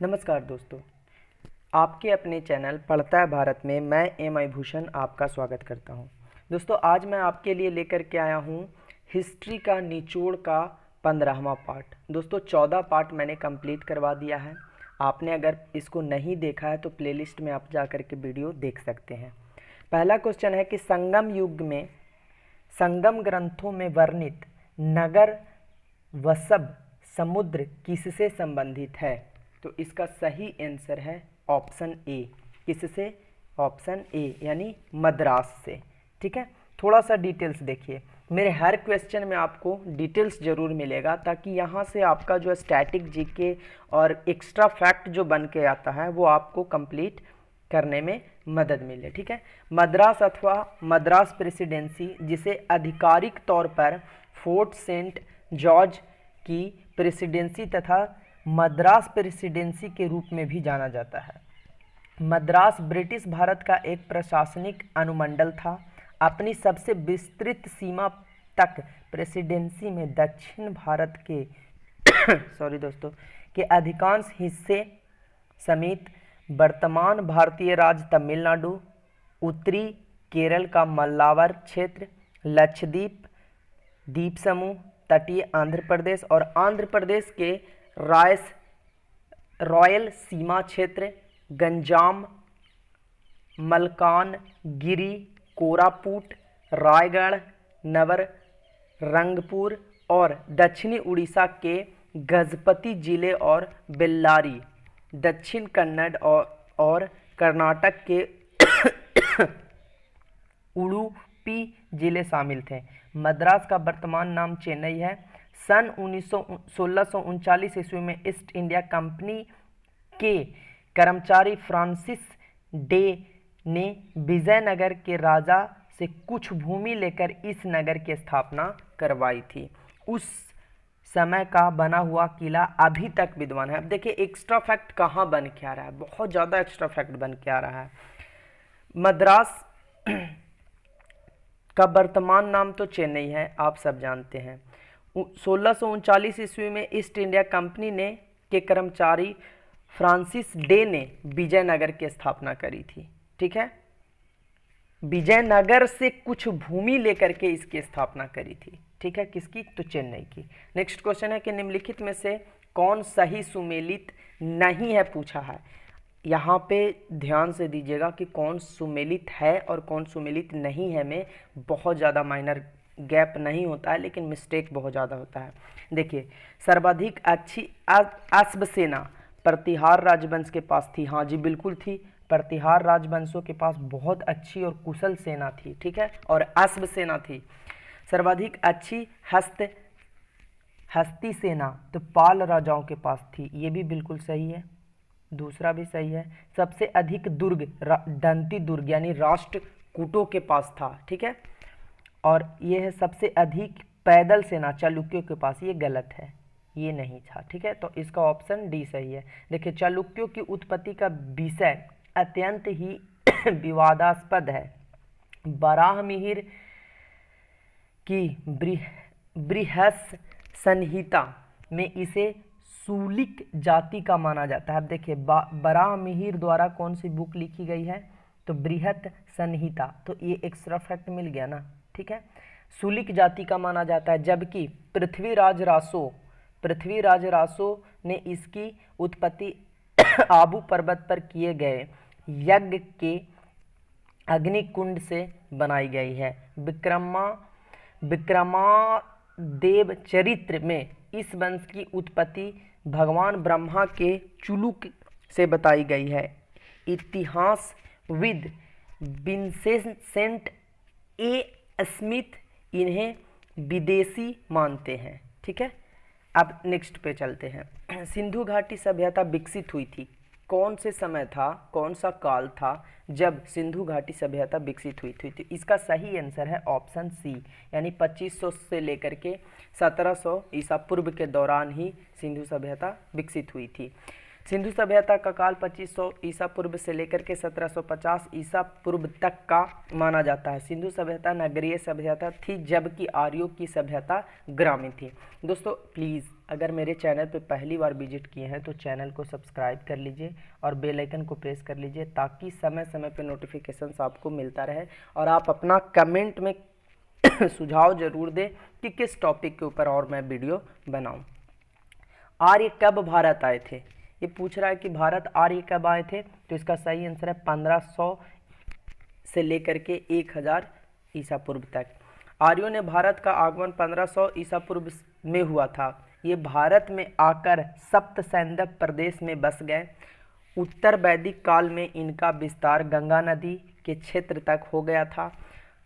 नमस्कार दोस्तों, आपके अपने चैनल पढ़ता है भारत में मैं एम आई भूषण आपका स्वागत करता हूं। दोस्तों, आज मैं आपके लिए लेकर के आया हूं हिस्ट्री का निचोड़ का 15वां पार्ट। दोस्तों, 14 पार्ट मैंने कंप्लीट करवा दिया है। आपने अगर इसको नहीं देखा है तो प्लेलिस्ट में आप जा कर के वीडियो देख सकते हैं। पहला क्वेश्चन है कि संगम युग में संगम ग्रंथों में वर्णित नगर वसभ समुद्र किससे संबंधित है? तो इसका सही आंसर है ऑप्शन ए। किससे? ऑप्शन ए यानी मद्रास से। ठीक है, थोड़ा सा डिटेल्स देखिए। मेरे हर क्वेश्चन में आपको डिटेल्स जरूर मिलेगा ताकि यहाँ से आपका जो स्टैटिक जीके और एक्स्ट्रा फैक्ट जो बन के आता है वो आपको कंप्लीट करने में मदद मिले। ठीक है, मद्रास अथवा मद्रास प्रेसिडेंसी, जिसे आधिकारिक तौर पर फोर्ट सेंट जॉर्ज की प्रेसिडेंसी तथा मद्रास प्रेसिडेंसी के रूप में भी जाना जाता है। मद्रास ब्रिटिश भारत का एक प्रशासनिक अनुमंडल था। अपनी सबसे विस्तृत सीमा तक प्रेसिडेंसी में दक्षिण भारत के सॉरी दोस्तों के अधिकांश हिस्से समेत वर्तमान भारतीय राज्य तमिलनाडु, उत्तरी केरल का मल्लावर क्षेत्र, लक्षद्वीप द्वीप समूह, तटीय आंध्र प्रदेश और आंध्र प्रदेश के रॉयल सीमा क्षेत्र, गंजाम, मलकानगिरी, कोरापुट, रायगढ़, नवरंगपुर और दक्षिणी उड़ीसा के गजपति जिले और बेल्लारी, दक्षिण कन्नड़ और कर्नाटक के उडुपी जिले शामिल थे। मद्रास का वर्तमान नाम चेन्नई है। सन 1639 ईस्वी में ईस्ट इंडिया कंपनी के कर्मचारी फ्रांसिस डे ने विजयनगर के राजा से कुछ भूमि लेकर इस नगर की स्थापना करवाई थी। उस समय का बना हुआ किला अभी तक विद्यमान है। अब देखिए एक्स्ट्रा फैक्ट कहाँ बन के आ रहा है, बहुत ज़्यादा एक्स्ट्रा फैक्ट बन के आ रहा है। मद्रास का वर्तमान नाम तो चेन्नई है, आप सब जानते हैं। 1639 ईस्वी में ईस्ट इंडिया कंपनी ने के कर्मचारी फ्रांसिस डे ने विजयनगर की स्थापना करी थी। ठीक है, विजयनगर से कुछ भूमि लेकर के इसकी स्थापना करी थी। ठीक है, किसकी? तो चेन्नई की। नेक्स्ट क्वेश्चन है कि निम्नलिखित में से कौन सही सुमेलित नहीं है, पूछा है। यहाँ पे ध्यान से दीजिएगा कि कौन सुमेलित है और कौन सुमेलित नहीं है में बहुत ज़्यादा माइनर गैप नहीं होता है, लेकिन मिस्टेक बहुत ज़्यादा होता है। देखिए, सर्वाधिक अच्छी अश्वसेना प्रतिहार राजवंश के पास थी। हाँ जी, बिल्कुल थी। प्रतिहार राजवंशों के पास बहुत अच्छी और कुशल सेना थी। ठीक है, और अश्वसेना थी। सर्वाधिक अच्छी हस्ती सेना तो पाल राजाओं के पास थी, ये भी बिल्कुल सही है। दूसरा भी सही है। सबसे अधिक दुर्ग दंती दुर्ग यानी राष्ट्रकूटों के पास था। ठीक है, और ये है सबसे अधिक पैदल सेना चालुक्यों के पास, ये गलत है, ये नहीं था। ठीक है, तो इसका ऑप्शन डी सही है। देखिए, चालुक्यों की उत्पत्ति का विषय अत्यंत ही विवादास्पद है। बराहमिहिर की बृहस् संहिता में इसे सूलिक जाति का माना जाता है। अब देखिए, बराहमिहिर द्वारा कौन सी बुक लिखी गई है? तो बृहत् संहिता। तो ये एक्स्ट्रा फैक्ट मिल गया ना। ठीक है, सूलिक जाति का माना जाता है, जबकि पृथ्वीराज रासो ने इसकी उत्पत्ति आबू पर्वत पर किए गए यज्ञ के अग्निकुंड से बनाई गई है। विक्रमादेव चरित्र में इस वंश की उत्पत्ति भगवान ब्रह्मा के चुलुक से बताई गई है। इतिहासविद विंसेंट ए स्मिथ इन्हें विदेशी मानते हैं। ठीक है, अब नेक्स्ट पे चलते हैं। सिंधु घाटी सभ्यता विकसित हुई थी। कौन से समय था, कौन सा काल था जब सिंधु घाटी सभ्यता विकसित हुई थी? तो इसका सही आंसर है ऑप्शन सी, यानी 2500 से लेकर के 1700 ईसा पूर्व के दौरान ही सिंधु सभ्यता विकसित हुई थी। सिंधु सभ्यता का काल 2500 ईसा पूर्व से लेकर के 1750 ईसा पूर्व तक का माना जाता है। सिंधु सभ्यता नगरीय सभ्यता थी, जबकि आर्यों की सभ्यता ग्रामीण थी। दोस्तों प्लीज़ अगर मेरे चैनल पे पहली बार विजिट किए हैं तो चैनल को सब्सक्राइब कर लीजिए और बेल आइकन को प्रेस कर लीजिए, ताकि समय समय पे नोटिफिकेशंस आपको मिलता रहे। और आप अपना कमेंट में सुझाव जरूर दें कि किस टॉपिक के ऊपर और मैं वीडियो बनाऊं। आर्य कब भारत आए थे? ये पूछ रहा है कि भारत आर्य कब आए थे, तो इसका सही आंसर है 1500 से लेकर के 1000 ईसा पूर्व तक। आर्यों ने भारत का आगमन 1500 ईसा पूर्व में हुआ था। ये भारत में आकर सप्त सैंधव प्रदेश में बस गए। उत्तर वैदिक काल में इनका विस्तार गंगा नदी के क्षेत्र तक हो गया था।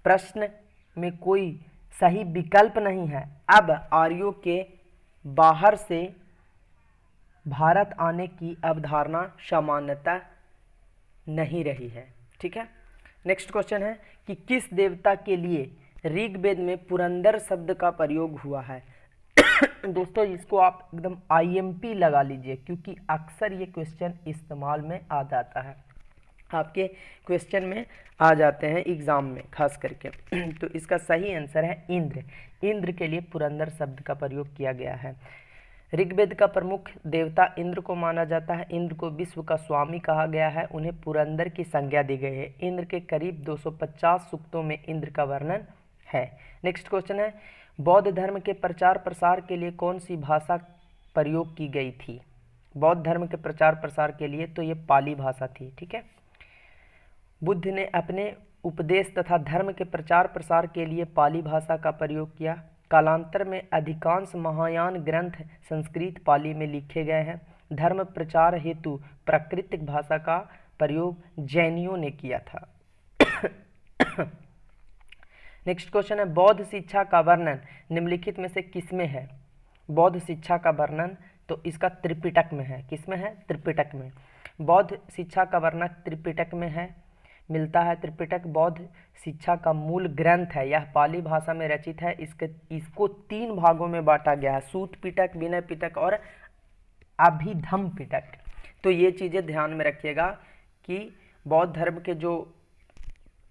प्रश्न में कोई सही विकल्प नहीं है। अब आर्यों के बाहर से भारत आने की अवधारणा सामान्यतः नहीं रही है। ठीक है, नेक्स्ट क्वेश्चन है कि किस देवता के लिए ऋग्वेद में पुरंदर शब्द का प्रयोग हुआ है? दोस्तों इसको आप एकदम IMP लगा लीजिए, क्योंकि अक्सर ये क्वेश्चन इस्तेमाल में आ जाता है, आपके क्वेश्चन में आ जाते हैं एग्जाम में खास करके। तो इसका सही आंसर है इंद्र। इंद्र के लिए पुरंदर शब्द का प्रयोग किया गया है। ऋग्वेद का प्रमुख देवता इंद्र को माना जाता है। इंद्र को विश्व का स्वामी कहा गया है। उन्हें पुरंदर की संज्ञा दी गई है। इंद्र के करीब 250 सूक्तों में इंद्र का वर्णन है। नेक्स्ट क्वेश्चन है, बौद्ध धर्म के प्रचार प्रसार के लिए कौन सी भाषा प्रयोग की गई थी? बौद्ध धर्म के प्रचार प्रसार के लिए तो ये पाली भाषा थी। ठीक है, बुद्ध ने अपने उपदेश तथा धर्म के प्रचार प्रसार के लिए पाली भाषा का प्रयोग किया। कालांतर में अधिकांश महायान ग्रंथ संस्कृत पाली में लिखे गए हैं। धर्म प्रचार हेतु प्राकृतिक भाषा का प्रयोग जैनियों ने किया था। नेक्स्ट क्वेश्चन है, बौद्ध शिक्षा का वर्णन निम्नलिखित में से किसमें है? बौद्ध शिक्षा का वर्णन तो इसका त्रिपिटक में है। किसमें है? त्रिपिटक में। बौद्ध शिक्षा का वर्णन त्रिपिटक में है, मिलता है। त्रिपिटक बौद्ध शिक्षा का मूल ग्रंथ है। यह पाली भाषा में रचित है। इसको 3 भागों में बांटा गया है, सूत पिटक, विनय पिटक और अभिधम पिटक। तो ये चीज़ें ध्यान में रखिएगा कि बौद्ध धर्म के जो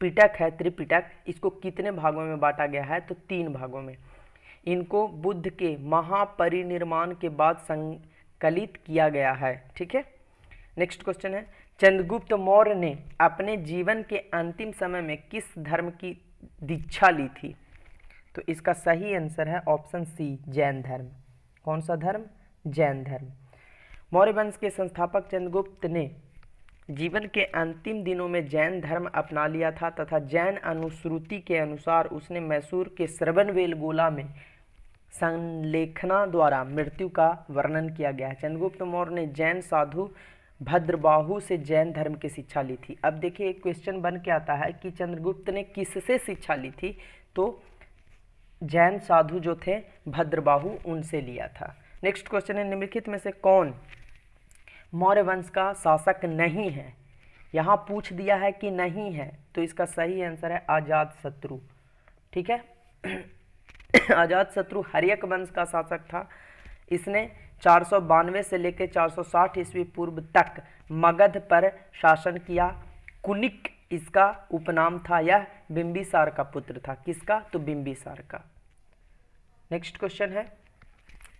पिटक है त्रिपिटक, इसको कितने भागों में बांटा गया है? तो 3 भागों में। इनको बुद्ध के महापरिनिर्वाण के बाद संकलित किया गया है। ठीक है, नेक्स्ट क्वेश्चन है, चंद्रगुप्त मौर्य ने अपने जीवन के अंतिम समय में किस धर्म की दीक्षा ली थी? तो इसका सही आंसर है ऑप्शन सी, जैन धर्म। कौन सा धर्म? जैन धर्म। मौर्य वंश के संस्थापक चंद्रगुप्त ने जीवन के अंतिम दिनों में जैन धर्म अपना लिया था तथा जैन अनुश्रुति के अनुसार उसने मैसूर के श्रवणबेलगोला में संलेखना द्वारा मृत्यु का वर्णन किया गया है। चंद्रगुप्त मौर्य ने जैन साधु भद्रबाहु से जैन धर्म की शिक्षा ली थी। अब देखिए एक क्वेश्चन बन के आता है कि चंद्रगुप्त ने किससे शिक्षा ली थी? तो जैन साधु जो थे भद्रबाहु, उनसे लिया था। नेक्स्ट क्वेश्चन है, निम्नलिखित में से कौन मौर्य वंश का शासक नहीं है? यहाँ पूछ दिया है कि नहीं है, तो इसका सही आंसर है अजातशत्रु। ठीक है, अजातशत्रु हर्यक वंश का शासक था। इसने 492 से लेकर 460 ईस्वी पूर्व तक मगध पर शासन किया। कुनिक इसका उपनाम था। यह बिंबिसार का पुत्र था। किसका? तो बिंबिसार का। नेक्स्ट क्वेश्चन है,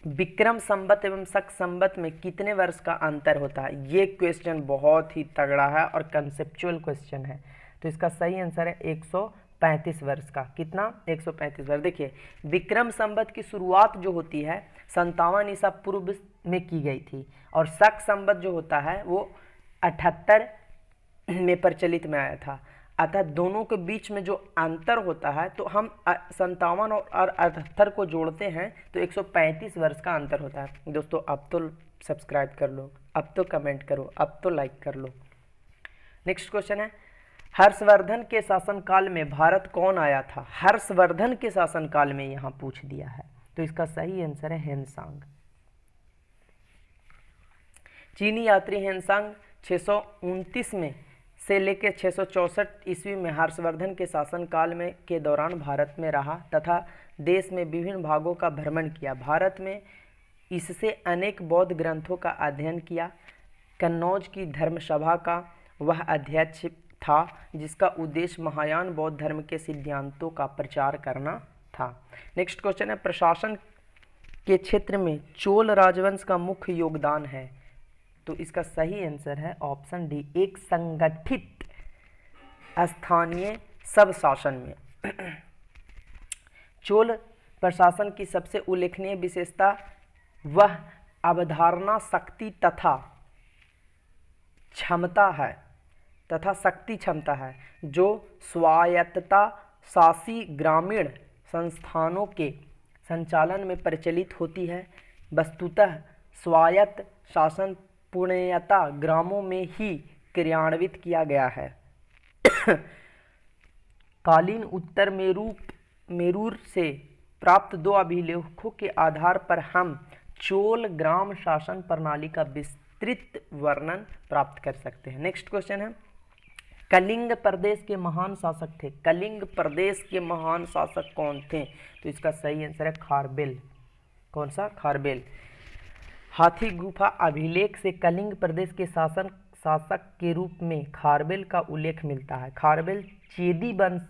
विक्रम संवत एवं शक संवत में कितने वर्ष का अंतर होता है? ये क्वेश्चन बहुत ही तगड़ा है और कंसेप्चुअल क्वेश्चन है। तो इसका सही आंसर है 135 वर्ष का। कितना? 135 वर्ष। देखिए विक्रम संवत की शुरुआत जो होती है 57 ईसा पूर्व में की गई थी, और शक संवत जो होता है वो 78 में प्रचलित में आया था। अतः दोनों के बीच में जो अंतर होता है, तो हम 57 और 78 को जोड़ते हैं तो 135 वर्ष का अंतर होता है। दोस्तों अब तो सब्सक्राइब कर लो, अब तो कमेंट करो, अब तो लाइक कर लो। नेक्स्ट क्वेश्चन है, हर्षवर्धन के शासनकाल में भारत कौन आया था? हर्षवर्धन के शासनकाल में यहाँ पूछ दिया है, तो इसका सही आंसर है हेनसांग। चीनी यात्री हेनसांग 629 में से लेकर 664 ईस्वी में हर्षवर्धन के शासनकाल में के दौरान भारत में रहा तथा देश में विभिन्न भागों का भ्रमण किया। भारत में इससे अनेक बौद्ध ग्रंथों का अध्ययन किया। कन्नौज की धर्मसभा का वह अध्यक्ष था जिसका उद्देश्य महायान बौद्ध धर्म के सिद्धांतों का प्रचार करना था। नेक्स्ट क्वेश्चन है, प्रशासन के क्षेत्र में चोल राजवंश का मुख्य योगदान है। तो इसका सही आंसर है ऑप्शन डी, एक संगठित स्थानीय सब शासन में। चोल प्रशासन की सबसे उल्लेखनीय विशेषता वह अवधारणा शक्ति तथा शक्ति क्षमता है जो स्वायत्तता शासी ग्रामीण संस्थानों के संचालन में प्रचलित होती है। वस्तुतः स्वायत्त शासन पूर्णतः ग्रामों में ही क्रियान्वित किया गया है। कालीन उत्तर मेरूर से प्राप्त 2 अभिलेखों के आधार पर हम चोल ग्राम शासन प्रणाली का विस्तृत वर्णन प्राप्त कर सकते हैं। नेक्स्ट क्वेश्चन है, कलिंग प्रदेश के महान शासक थे। कलिंग प्रदेश के महान शासक कौन थे? तो इसका सही आंसर है खारबेल। कौन सा? खारबेल। हाथी गुफा अभिलेख से कलिंग प्रदेश के शासक के रूप में खारबेल का उल्लेख मिलता है। खारबेल चेदी वंश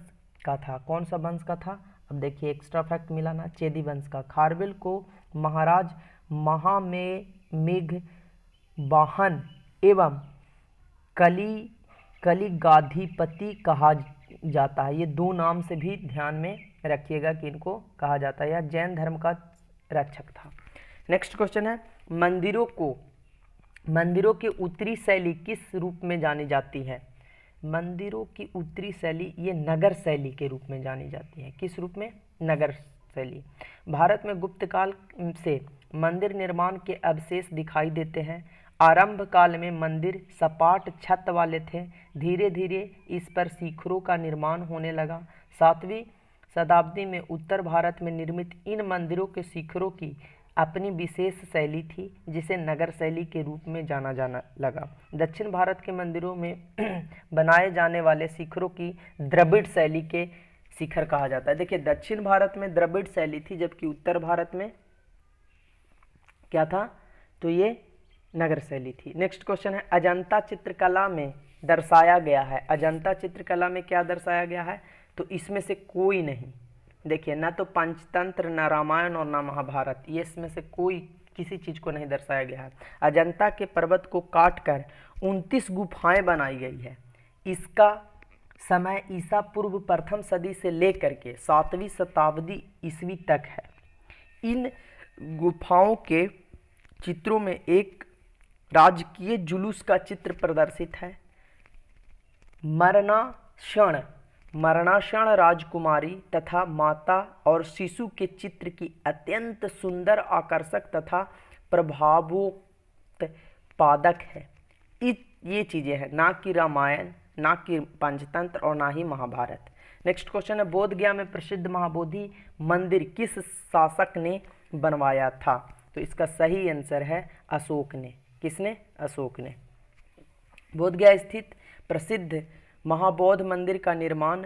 का था। कौन सा वंश का था? अब देखिए एक्स्ट्रा फैक्ट मिला ना, चेदी वंश का। खारबेल को महाराज महामेघ वाहन एवं कलिगाधिपति कहा जाता है। ये 2 नाम से भी ध्यान में रखिएगा कि इनको कहा जाता है। यह जैन धर्म का रक्षक था। नेक्स्ट क्वेश्चन है, मंदिरों की उत्तरी शैली किस रूप में जानी जाती है? मंदिरों की उत्तरी शैली ये नगर शैली के रूप में जानी जाती है। किस रूप में? नगर शैली। भारत में गुप्त काल से मंदिर निर्माण के अवशेष दिखाई देते हैं। आरंभ काल में मंदिर सपाट छत वाले थे। धीरे धीरे इस पर शिखरों का निर्माण होने लगा। 7वीं शताब्दी में उत्तर भारत में निर्मित इन मंदिरों के शिखरों की अपनी विशेष शैली थी जिसे नगर शैली के रूप में जाना लगा। दक्षिण भारत के मंदिरों में बनाए जाने वाले शिखरों की द्रविड़ शैली के शिखर कहा जाता है। देखिए दक्षिण भारत में द्रविड़ शैली थी जबकि उत्तर भारत में क्या था? तो ये नगर शैली थी। नेक्स्ट क्वेश्चन है, अजंता चित्रकला में दर्शाया गया है। अजंता चित्रकला में क्या दर्शाया गया है? तो इसमें से कोई नहीं। देखिए ना तो पंचतंत्र, ना रामायण और ना महाभारत, ये इसमें से कोई किसी चीज़ को नहीं दर्शाया गया है। अजंता के पर्वत को काटकर 29 गुफाएं बनाई गई है। इसका समय ईसा पूर्व प्रथम सदी से लेकर के 7वीं शताब्दी ईस्वी तक है। इन गुफाओं के चित्रों में एक राजकीय जुलूस का चित्र प्रदर्शित है। मरणाक्षण राजकुमारी तथा माता और शिशु के चित्र की अत्यंत सुंदर, आकर्षक तथा प्रभावोत्पादक है। ये चीज़ें हैं, ना कि रामायण, ना कि पंचतंत्र और ना ही महाभारत। नेक्स्ट क्वेश्चन है, बोध गया में प्रसिद्ध महाबोधि मंदिर किस शासक ने बनवाया था? तो इसका सही आंसर है अशोक ने। किसने? अशोक ने। बोध गया स्थित प्रसिद्ध महाबौद्ध मंदिर का निर्माण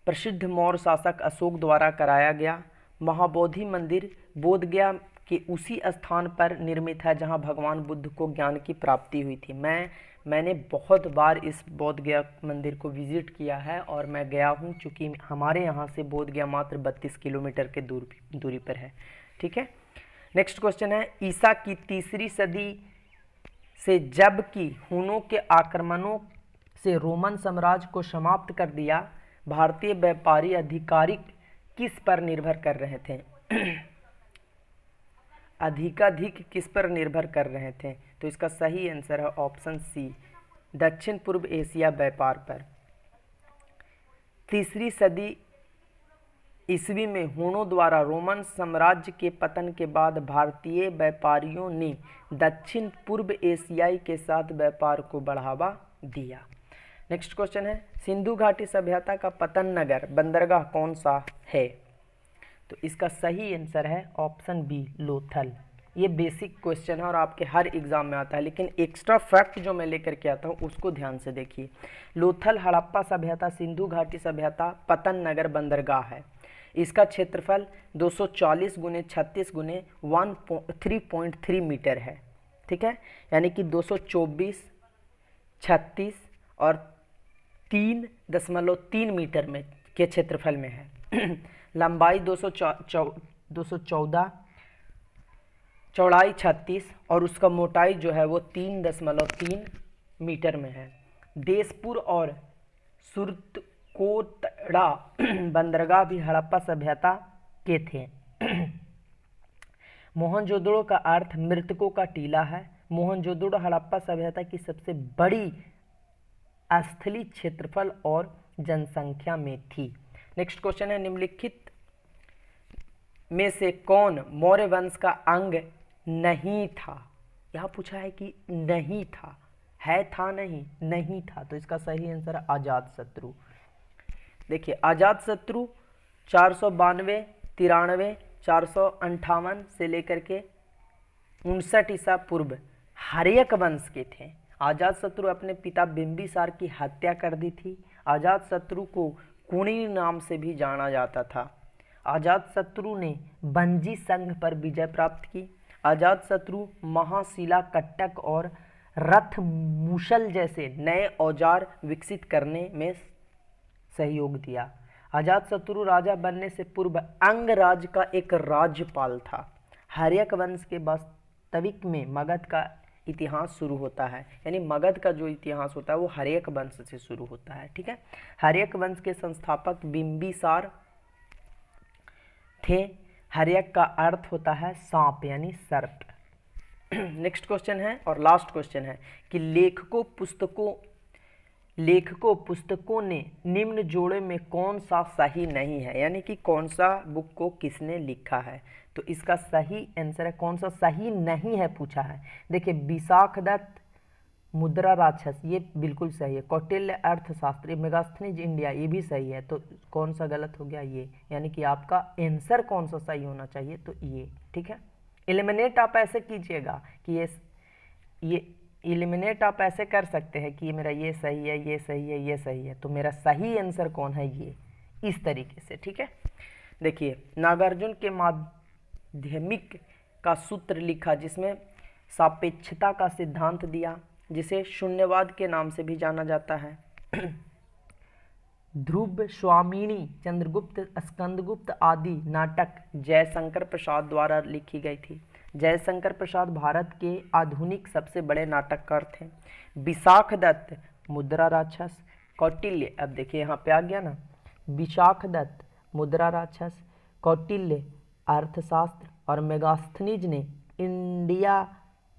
प्रसिद्ध मौर्य शासक अशोक द्वारा कराया गया। महाबोधि मंदिर बोध गया के उसी स्थान पर निर्मित है जहां भगवान बुद्ध को ज्ञान की प्राप्ति हुई थी। मैंने बहुत बार इस बोध गया मंदिर को विजिट किया है और मैं गया हूं, चूँकि हमारे यहाँ से बोध गया मात्र 32 किलोमीटर के दूरी पर है। ठीक है। नेक्स्ट क्वेश्चन है, ईसा की 3री सदी से जबकि हुनों के आक्रमणों से रोमन साम्राज्य को समाप्त कर दिया, भारतीय व्यापारी अधिकारिक किस पर निर्भर कर रहे थे? अधिकाधिक किस पर निर्भर कर रहे थे? तो इसका सही आंसर है ऑप्शन सी, दक्षिण पूर्व एशिया व्यापार पर। 3री सदी ईस्वी में हुनों द्वारा रोमन साम्राज्य के पतन के बाद भारतीय व्यापारियों ने दक्षिण पूर्व एशियाई के साथ व्यापार को बढ़ावा दिया। नेक्स्ट क्वेश्चन है, सिंधु घाटी सभ्यता का पतन नगर बंदरगाह कौन सा है? तो इसका सही आंसर है ऑप्शन बी, लोथल। ये बेसिक क्वेश्चन है और आपके हर एग्जाम में आता है, लेकिन एक्स्ट्रा फैक्ट जो मैं लेकर के आता हूँ उसको ध्यान से देखिए। लोथल हड़प्पा सभ्यता, सिंधु घाटी सभ्यता, पतन नगर बंदरगाह है। इसका क्षेत्रफल 240 × 36 × 3.3 मीटर है। ठीक है, यानी कि 224, 36 और 3.3 मीटर में के क्षेत्रफल में है। लंबाई 214, चौड़ाई 36 और उसका मोटाई जो है वो 3.3 मीटर में है। देशपुर और सुरतकोटड़ा बंदरगाह भी हड़प्पा सभ्यता के थे। मोहनजोदड़ो का अर्थ मृतकों का टीला है। मोहनजोदड़ो हड़प्पा सभ्यता की सबसे बड़ी स्थलीय क्षेत्रफल और जनसंख्या में थी। नेक्स्ट क्वेश्चन है, निम्नलिखित में से कौन मौर्य वंश का अंग नहीं था? यहाँ पूछा है कि नहीं था, है था नहीं, नहीं था, तो इसका सही आंसर है अजातशत्रु। देखिए अजातशत्रु 492, 93, 458 से लेकर के 59 ईसा पूर्व हर्यक वंश के थे। अजातशत्रु अपने पिता बिंबिसार की हत्या कर दी थी। अजातशत्रु को कुणी नाम से भी जाना जाता था। अजातशत्रु ने बंजी संघ पर विजय प्राप्त की। अजातशत्रु महाशिला कट्टक और रथ मूसल जैसे नए औजार विकसित करने में सहयोग दिया। अजातशत्रु राजा बनने से पूर्व अंगराज का एक राज्यपाल था। हर्यक वंश के वास्तविक में मगध का इतिहास शुरू होता है, यानी मगध का जो इतिहास होता है वो हर्यक वंश से शुरू होता है। ठीक है, हर्यक वंश के संस्थापक बिंबिसार थे। हर्यक का अर्थ होता है सांप यानी सर्प। नेक्स्ट क्वेश्चन है और लास्ट क्वेश्चन है कि लेखकों पुस्तकों ने निम्न जोड़े में कौन सा सही नहीं है, यानी कि कौन सा बुक को किसने लिखा है। तो इसका सही आंसर है कौन सा सही नहीं है पूछा है। देखिए विशाखदत्त मुद्रा राक्षस ये बिल्कुल सही है। कौटिल्य अर्थशास्त्री, मेगास्थनीज इंडिया ये भी सही है। तो कौन सा गलत हो गया ये, यानी कि आपका आंसर कौन सा सही होना चाहिए, तो ये। ठीक है, एलिमिनेट आप ऐसे कीजिएगा कि ये एलिमिनेट आप ऐसे कर सकते हैं कि ये मेरा ये सही है, ये सही है, ये सही है, तो मेरा सही आंसर कौन है, ये, इस तरीके से। ठीक है, देखिए नागार्जुन के माध्यमिक का सूत्र लिखा जिसमें सापेक्षता का सिद्धांत दिया, जिसे शून्यवाद के नाम से भी जाना जाता है। ध्रुव स्वामिनी, चंद्रगुप्त, स्कंदगुप्त आदि नाटक जयशंकर प्रसाद द्वारा लिखी गई थी। जयशंकर प्रसाद भारत के आधुनिक सबसे बड़े नाटककार थे। विशाखदत्त मुद्रा राक्षस, कौटिल्य, अब देखिए यहाँ पे आ गया ना, विशाखदत्त मुद्रा राक्षस, कौटिल्य अर्थशास्त्र और मेगास्थनीज ने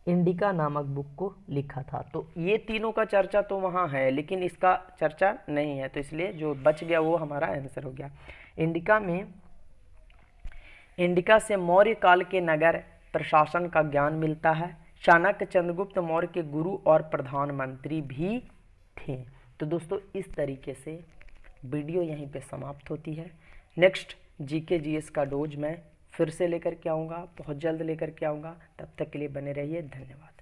इंडिका नामक बुक को लिखा था। तो ये तीनों का चर्चा तो वहाँ है, लेकिन इसका चर्चा नहीं है, तो इसलिए जो बच गया वो हमारा आंसर हो गया। इंडिका से मौर्य काल के नगर प्रशासन का ज्ञान मिलता है। चाणक्य चंद्रगुप्त मौर्य के गुरु और प्रधानमंत्री भी थे। तो दोस्तों इस तरीके से वीडियो यहीं पे समाप्त होती है। नेक्स्ट जीके जीएस का डोज मैं फिर से लेकर के आऊँगा, बहुत जल्द लेकर के आऊँगा। तब तक के लिए बने रहिए, धन्यवाद।